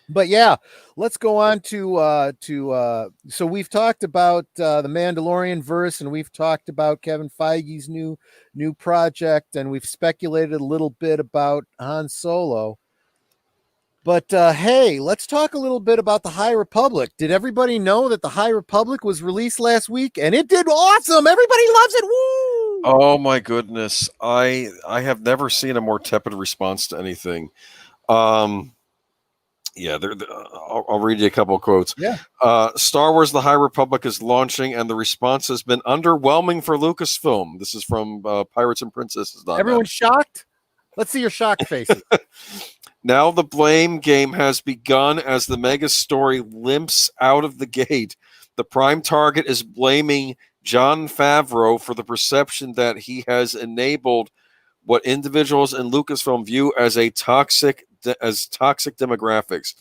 But yeah, let's go on to so we've talked about the Mandalorian verse, and we've talked about Kevin Feige's new project, and we've speculated a little bit about Han Solo. But hey, let's talk a little bit about the High Republic. Did everybody know that the High Republic was released last week and it did awesome? Everybody loves it. Woo! Oh my goodness. I have never seen a more tepid response to anything. Yeah, I'll read you a couple of quotes. Yeah. Star Wars The High Republic is launching, and the response has been underwhelming for Lucasfilm. This is from Pirates and Princesses. Everyone's shocked? Let's see your shocked faces. Now the blame game has begun as the mega story limps out of the gate. The prime target is blaming Jon Favreau for the perception that he has enabled what individuals in Lucasfilm view as toxic demographics.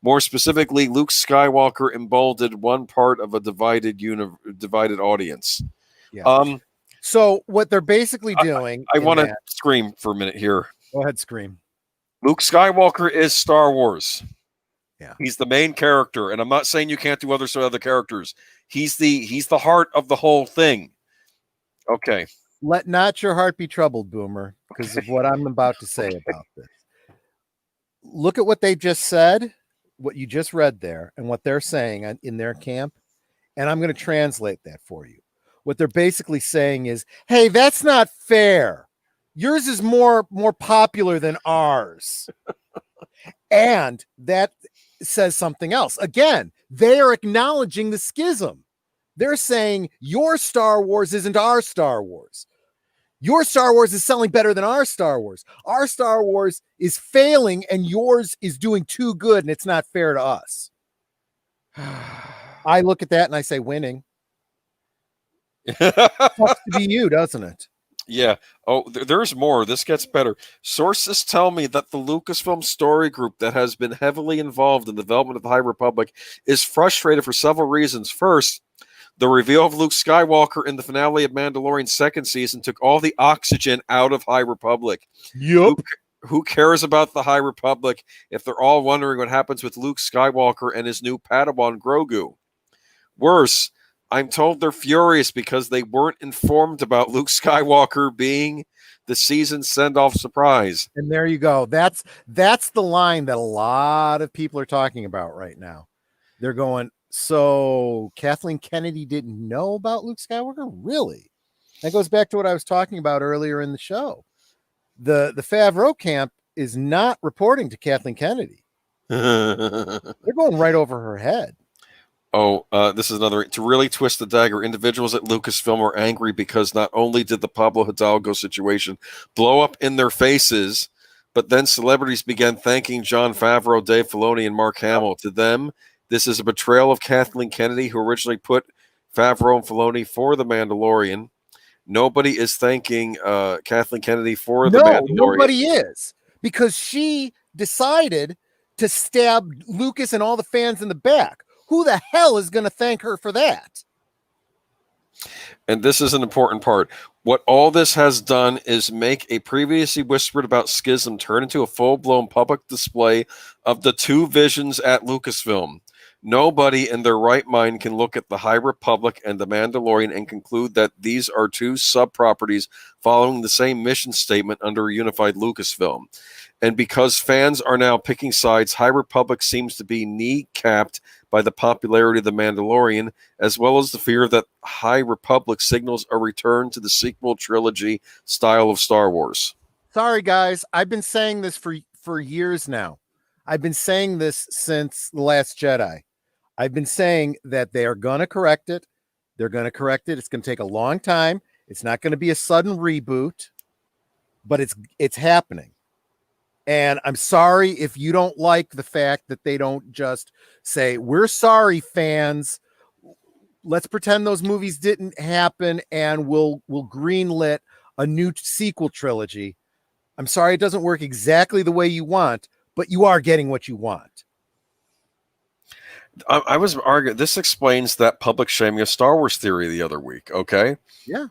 More specifically, Luke Skywalker emboldened one part of a divided audience. Yeah. So what they're basically doing... I want to scream for a minute here. Go ahead, scream. Luke Skywalker is Star Wars. Yeah. He's the main character, and I'm not saying you can't do other characters. He's the heart of the whole thing. Okay. Let not your heart be troubled, Boomer, because of what I'm about to say about this. Look at what they just said, what you just read there, and what they're saying in their camp, and I'm going to translate that for you. What they're basically saying is, hey, that's not fair. Yours is more popular than ours. And that says something else. Again, they are acknowledging the schism. They're saying your Star Wars isn't our Star Wars. Your Star Wars is selling better than our Star Wars. Our Star Wars is failing and yours is doing too good, and it's not fair to us. I look at that and I say winning. Sucks to be you, doesn't it? Yeah. Oh, there's more. This gets better. Sources tell me that the Lucasfilm story group that has been heavily involved in the development of the High Republic is frustrated for several reasons. First, the reveal of Luke Skywalker in the finale of Mandalorian's second season took all the oxygen out of High Republic. Yep. Who cares about the High Republic if they're all wondering what happens with Luke Skywalker and his new Padawan Grogu? Worse, I'm told they're furious because they weren't informed about Luke Skywalker being the season send-off surprise. And there you go. That's the line that a lot of people are talking about right now. They're going, so Kathleen Kennedy didn't know about Luke Skywalker? Really? That goes back to what I was talking about earlier in the show. The Favreau camp is not reporting to Kathleen Kennedy. They're going right over her head. Oh, this is another. To really twist the dagger, individuals at Lucasfilm were angry because not only did the Pablo Hidalgo situation blow up in their faces, but then celebrities began thanking Jon Favreau, Dave Filoni, and Mark Hamill. To them, this is a betrayal of Kathleen Kennedy, who originally put Favreau and Filoni for The Mandalorian. Nobody is thanking Kathleen Kennedy for The Mandalorian. Nobody is, because she decided to stab Lucas and all the fans in the back. Who the hell is going to thank her for that? And this is an important part. What all this has done is make a previously whispered about schism turn into a full-blown public display of the two visions at Lucasfilm. Nobody in their right mind can look at the High Republic and the Mandalorian and conclude that these are two sub-properties following the same mission statement under a unified Lucasfilm. And because fans are now picking sides, High Republic seems to be knee-capped by the popularity of The Mandalorian, as well as the fear that High Republic signals a return to the sequel trilogy style of Star Wars. Sorry, guys. I've been saying this for years now. I've been saying this since The Last Jedi. I've been saying that they are going to correct it. They're going to correct it. It's going to take a long time. It's not going to be a sudden reboot, but it's happening. And I'm sorry if you don't like the fact that they don't just say, we're sorry, fans. Let's pretend those movies didn't happen and we'll greenlit a new sequel trilogy. I'm sorry it doesn't work exactly the way you want, but you are getting what you want. I was arguing. This explains that public shaming of Star Wars theory the other week. Okay, Yeah.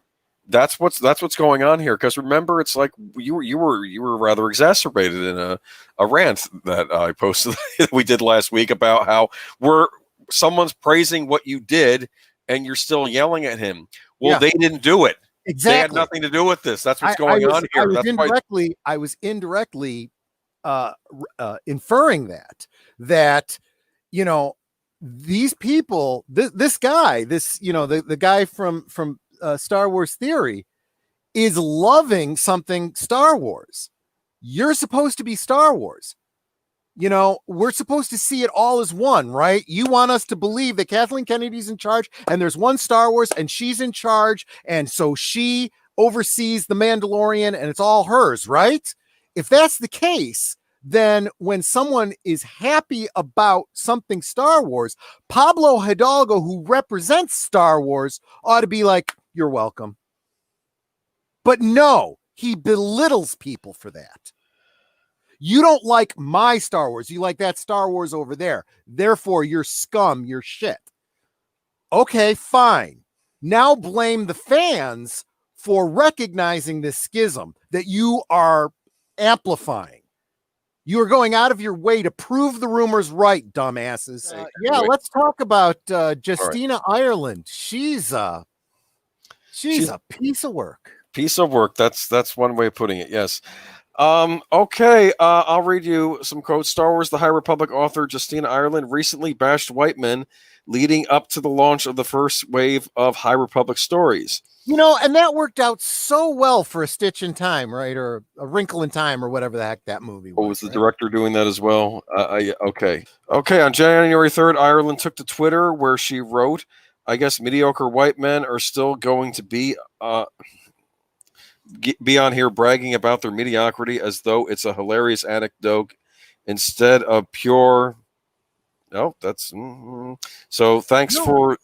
that's what's going on here. Because remember, it's like you were rather exacerbated in a rant that I posted that we did last week about how someone's praising what you did and you're still yelling at him. Well, Yeah. they didn't do it. Exactly. They had nothing to do with this. That's what's going on here. I was indirectly inferring that you know, these people, this guy, the guy from Star Wars Theory is loving something Star Wars. You're supposed to be Star Wars. We're supposed to see it all as one, right? You want us to believe that Kathleen Kennedy's in charge and there's one Star Wars and she's in charge. And so she oversees the Mandalorian and it's all hers, right? If that's the case, then when someone is happy about something Star Wars, Pablo Hidalgo, who represents Star Wars, ought to be like, you're welcome. But no, he belittles people for that. You don't like my Star Wars. You like that Star Wars over there. Therefore, you're scum, you're shit. Okay, fine. Now blame the fans for recognizing this schism that you are amplifying. You are going out of your way to prove the rumors right, dumbasses. Let's talk about Justina Ireland. She's a piece of work. Piece of work. That's one way of putting it. Yes. Okay. I'll read you some quotes. Star Wars: The High Republic author Justina Ireland recently bashed white men leading up to the launch of the first wave of High Republic stories. And that worked out so well for A Stitch in Time, right? Or A Wrinkle in Time, or whatever the heck that movie was. Was the director doing that as well? Okay. On January 3rd, Ireland took to Twitter where she wrote, I guess mediocre white men are still going to be on here bragging about their mediocrity as though it's a hilarious anecdote instead of pure. Oh, that's so. Thanks for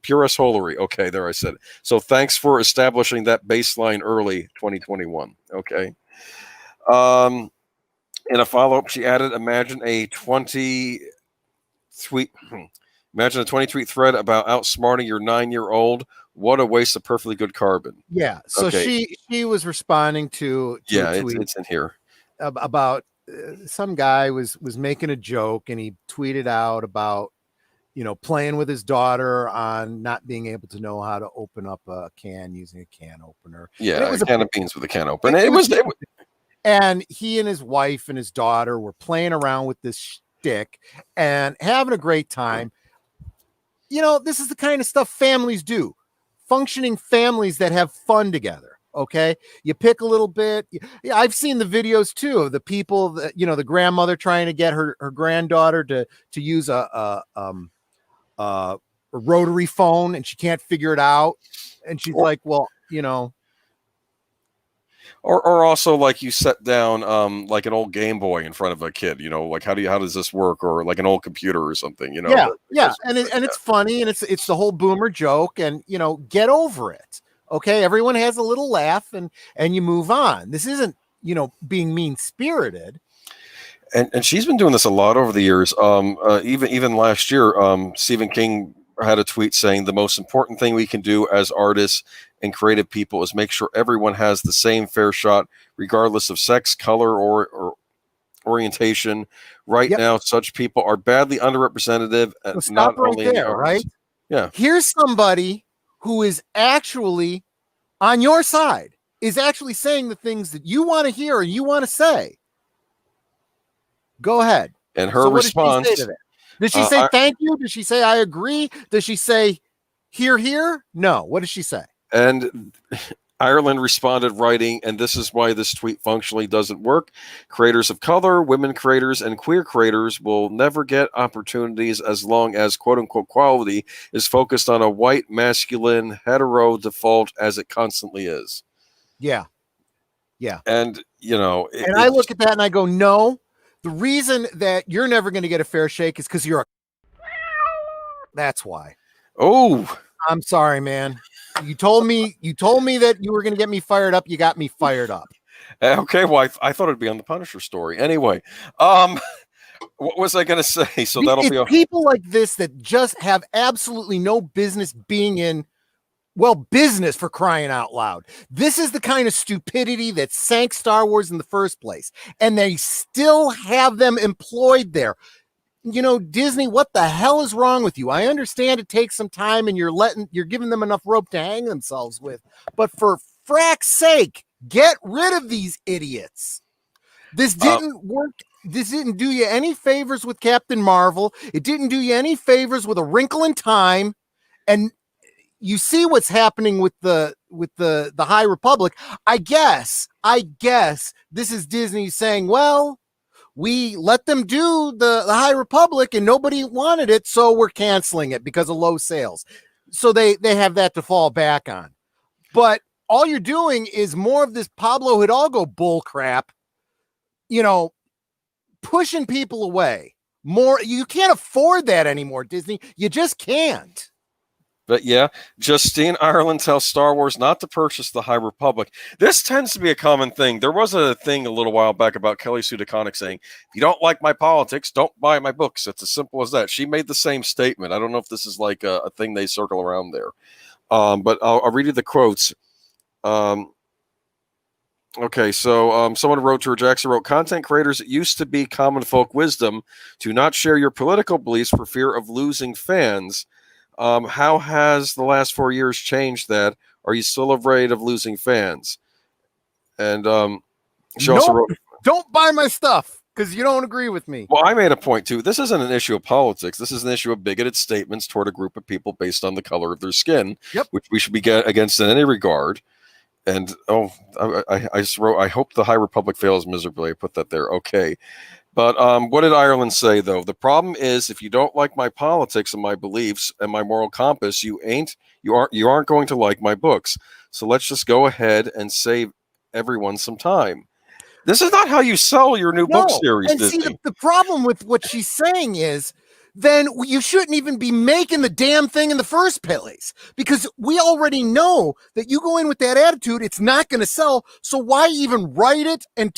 pure holery. Okay, there I said it. So thanks for establishing that baseline early 2021. Okay. In a follow-up, she added, imagine a 20 tweet thread about outsmarting your 9-year-old. What a waste of perfectly good carbon. Yeah. So she was responding to a tweet it's in here about some guy was making a joke and he tweeted out about playing with his daughter on not being able to know how to open up a can using a can opener. Yeah, it was a can of beans with a can opener. And he and his wife and his daughter were playing around with this shtick and having a great time. This is the kind of stuff families do. Functioning families that have fun together. Okay. You pick a little bit. I've seen the videos too of the people that, the grandmother trying to get her granddaughter to use a rotary phone and she can't figure it out. And she's like, well, Or also like you set down like an old Game Boy in front of a kid, like how does this work, or like an old computer or something, Yeah, and it's funny and it's the whole boomer joke, and get over it. Okay, everyone has a little laugh and you move on. This isn't being mean spirited. And she's been doing this a lot over the years. Even last year, Stephen King had a tweet saying the most important thing we can do as artists and creative people is make sure everyone has the same fair shot, regardless of sex, color, or orientation. Right now, such people are badly underrepresented. So stop right there, right? Yeah. Here's somebody who is actually on your side, is actually saying the things that you want to hear and you want to say. Go ahead. And her response. Did she say thank you? Did she say I agree? Does she say here? No. What does she say? And Ireland responded writing, and this is why this tweet functionally doesn't work. Creators of color, women creators, and queer creators will never get opportunities as long as quote unquote quality is focused on a white, masculine, hetero default as it constantly is. Yeah. And, I look at that and I go, no. The reason that you're never going to get a fair shake is because you're a. That's why. Oh, I'm sorry, man. You told me that you were going to get me fired up. You got me fired up. Okay. Well, I thought it'd be on the Punisher story. Anyway, What was I going to say? So that'll It's be a people like this that just have absolutely no business being in, well, business, for crying out loud. This is the kind of stupidity that sank Star Wars in the first place, and they still have them employed there. You know, Disney, what the hell is wrong with you? I understand it takes some time and you're giving them enough rope to hang themselves with, but for frack's sake, get rid of these idiots. This didn't work. This didn't do you any favors with Captain Marvel. It didn't do you any favors with A Wrinkle in Time. And you see what's happening with the High Republic. I guess this is Disney saying, well, we let them do the High Republic and nobody wanted it, so we're canceling it because of low sales. So they have that to fall back on. But all you're doing is more of this Pablo Hidalgo bull crap, you know, pushing people away. More, you can't afford that anymore, Disney. You just can't. But yeah, Justine Ireland tells Star Wars not to purchase the High Republic. This tends to be a common thing. There was a thing a little while back about Kelly Sue DeConnick saying, if you don't like my politics, don't buy my books. It's as simple as that. She made the same statement. I don't know if this is like a thing they circle around there. But I'll read you the quotes. Okay, so someone wrote to her, Jackson wrote, content creators, it used to be common folk wisdom to not share your political beliefs for fear of losing fans. How has the last 4 years changed that? Are you still afraid of losing fans? And she also wrote, don't buy my stuff because you don't agree with me. Well, I made a point too. This isn't an issue of politics. This is an issue of bigoted statements toward a group of people based on the color of their skin, which we should be against in any regard. And I just wrote, I hope the High Republic fails miserably. I put that there. Okay. But what did Ireland say, though? The problem is, if you don't like my politics and my beliefs and my moral compass, you aren't going to like my books. So let's just go ahead and save everyone some time. This is not how you sell your new book series, and Disney. See, the problem with what she's saying is, then you shouldn't even be making the damn thing in the first place, because we already know that you go in with that attitude, it's not going to sell. So why even write it and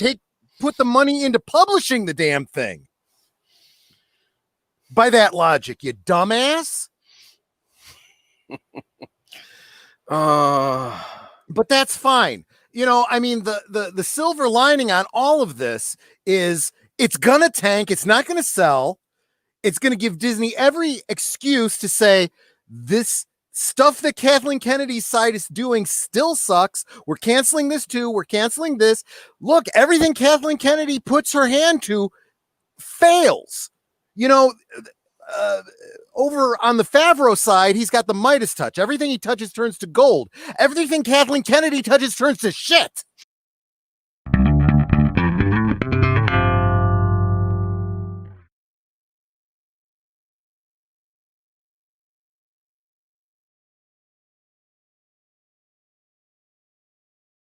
put the money into publishing the damn thing? By that logic, you dumbass. But that's fine. You know, I mean, the silver lining on all of this is it's gonna tank. It's not gonna sell. It's gonna give Disney every excuse to say this stuff that Kathleen Kennedy's side is doing still sucks. We're canceling this too. We're canceling this. Look, everything Kathleen Kennedy puts her hand to fails. You know, over on the Favreau side, he's got the Midas touch. Everything he touches turns to gold. Everything Kathleen Kennedy touches turns to shit.